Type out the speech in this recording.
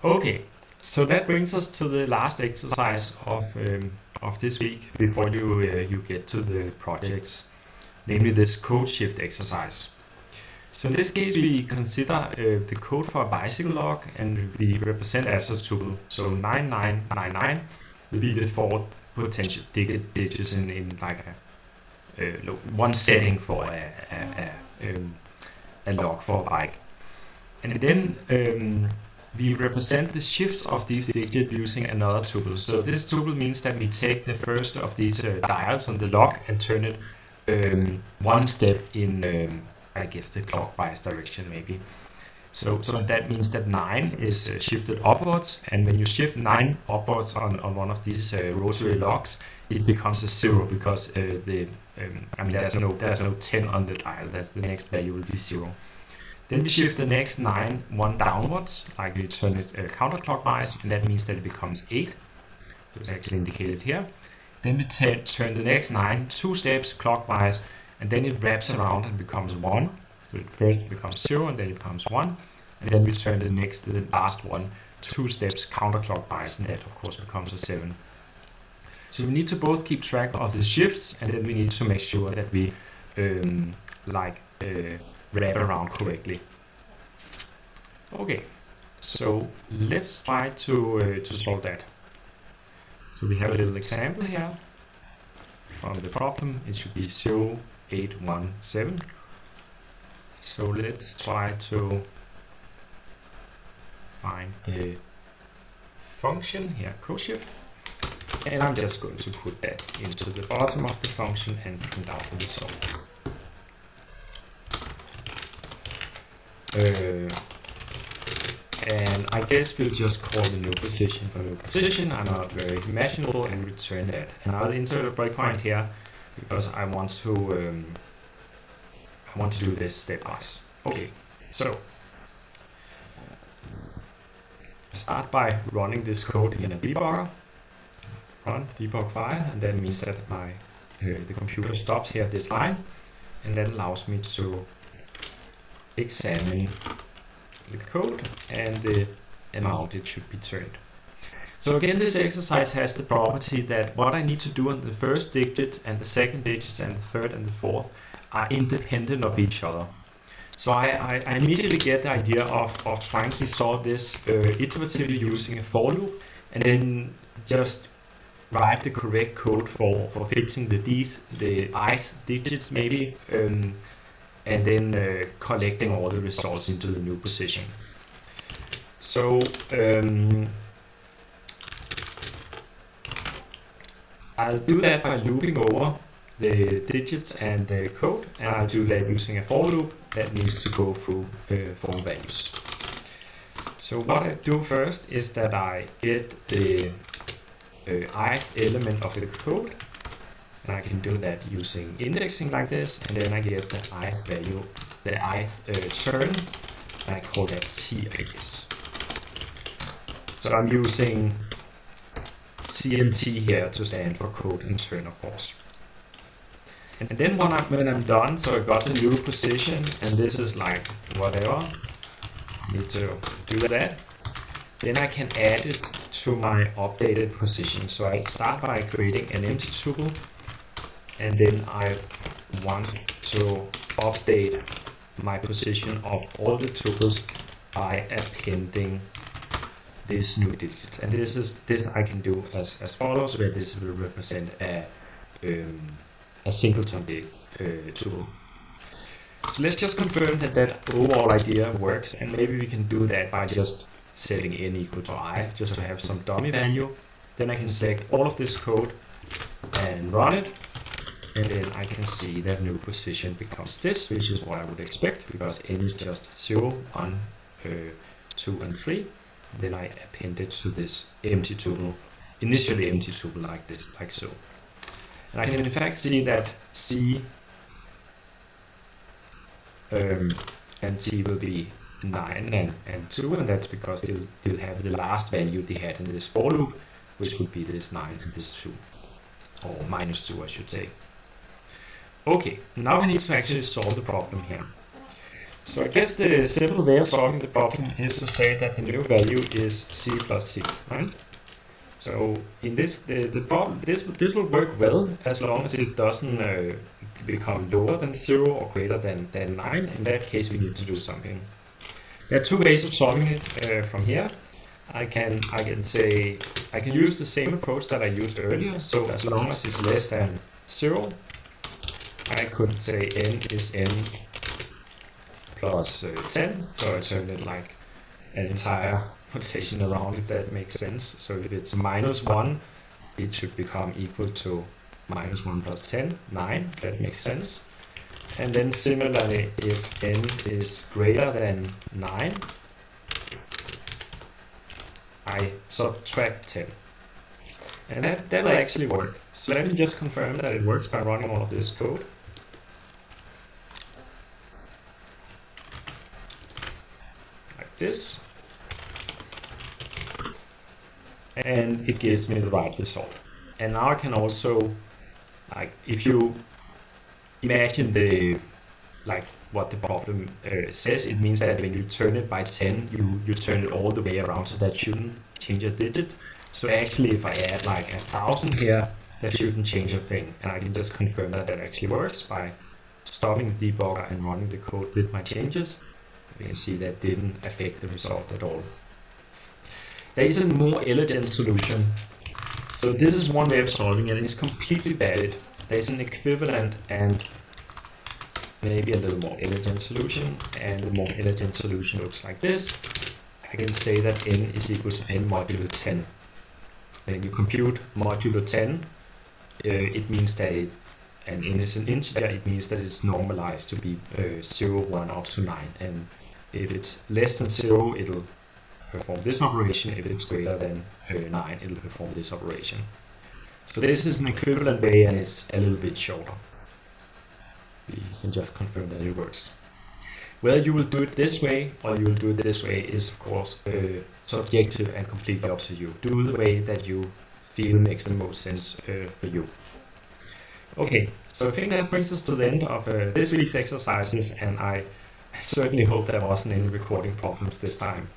Okay, so that brings us to the last exercise of this week before you get to the projects, namely this code shift exercise. So in this case, we consider the code for a bicycle lock, and we represent as a tuple. So 9999 will be the four potential digits in like one setting for a lock for a bike. And then we represent the shifts of these digits using another tuple. So this tuple means that we take the first of these dials on the lock and turn it one step in, I guess, the clockwise direction maybe. So that means that 9 is shifted upwards, and when you shift 9 upwards on one of these rotary locks, it becomes a 0 because there's no 10 on the dial. That's the next value will be 0. Then we shift the next 9 one downwards, like we turn it counterclockwise, and that means that it becomes 8. So it's actually indicated here. Then we turn the next 9 2 steps clockwise, and then it wraps around and becomes 1. So it first becomes 0, and then it becomes 1. And then we turn the last one 2 steps counterclockwise, and that of course becomes a 7. So we need to both keep track of the shifts, and then we need to make sure that we wrap around correctly. Okay, so let's try to solve that. So we have a little example here from the problem. It should be 0817. So let's try to find the function here, code shift, and I'm just going to put that into the bottom of the function and print out the result. And I guess we'll just call the new position for new position. I'm not very imaginable, and return that. And I'll insert a breakpoint here because I want to do this stepwise. Okay, so start by running this code in a debugger. Run debug file, and that means that the computer stops here at this line, and that allows me to examine the code and the amount it should be turned. So again, this exercise has the property that what I need to do on the first digit and the second digit and the third and the fourth are independent of each other. So I immediately get the idea of trying to solve this iteratively using a for loop, and then just write the correct code for fixing the ith digits maybe, and then collecting all the results into the new position. So I'll do that by looping over the digits and the code, and I'll do that using a for loop that needs to go through 4 values. So what I do first is that I get the ith element of the code, and I can do that using indexing like this, and then I get the ith value, the ith turn, and I call that t, I guess. So I'm using CNT here to stand for code and turn, of course. And then when I'm done, so I got the new position, and this is like whatever, need to do that, then I can add it to my updated position. So I start by creating an empty tuple, and then I want to update my position of all the tuples by appending this new digit. And this I can do as follows, where this will represent a singleton tuple. So let's just confirm that overall idea works, and maybe we can do that by just setting n equal to I, just to have some dummy value. Then I can select all of this code and run it, and then I can see that new position becomes this, which is what I would expect, because n is just 0, 1, 2, and 3. Then I append it to this empty tuple, initially empty tuple like this, like so. And I can in fact see that C and T will be 9 and 2, and that's because they'll have the last value they had in this for loop, which would be this 9 and this 2, or minus 2 I should say. Okay, now we need to actually solve the problem here. So I guess the simple way of solving the problem is to say that the new value is c plus t, right? So in this, the problem, this will work well as long as it doesn't become lower than 0 or greater than 9. In that case, we need to do something. There are two ways of solving it from here. I can use the same approach that I used earlier. So as long as it's less than 0, I could say n is n plus 10. So I turn it like an entire rotation around, if that makes sense. So if it's minus 1, it should become equal to minus 1 plus 10, 9. That makes sense. And then similarly, if n is greater than 9, I subtract 10. And that will actually work. So let me just confirm that it works by running all of this code. Like this. And it gives me the right result. And now I can also, like, if you imagine what the problem says, it means that when you turn it by 10, you turn it all the way around, so that shouldn't change a digit. So actually, if I add like 1,000 here, that shouldn't change a thing. And I can just confirm that that actually works by stopping the debugger and running the code with my changes. You can see that didn't affect the result at all. There is a more elegant solution. So this is one way of solving it, and it's completely valid. There's an equivalent and maybe a little more elegant solution, and the more elegant solution looks like this. I can say that n is equal to n modulo 10. When you compute modulo 10, it means that and n is an integer, it means that it's normalized to be 0, 1 up to 9. And if it's less than 0, it'll perform this operation. If it's greater than 9, it'll perform this operation. So this is an equivalent way, and it's a little bit shorter. We can just confirm that it works. Whether you will do it this way or you will do it this way is, of course, subjective and completely up to you. Do the way that you feel makes the most sense for you. Okay, so I think that brings us to the end of this week's exercises, and I certainly hope there wasn't any recording problems this time.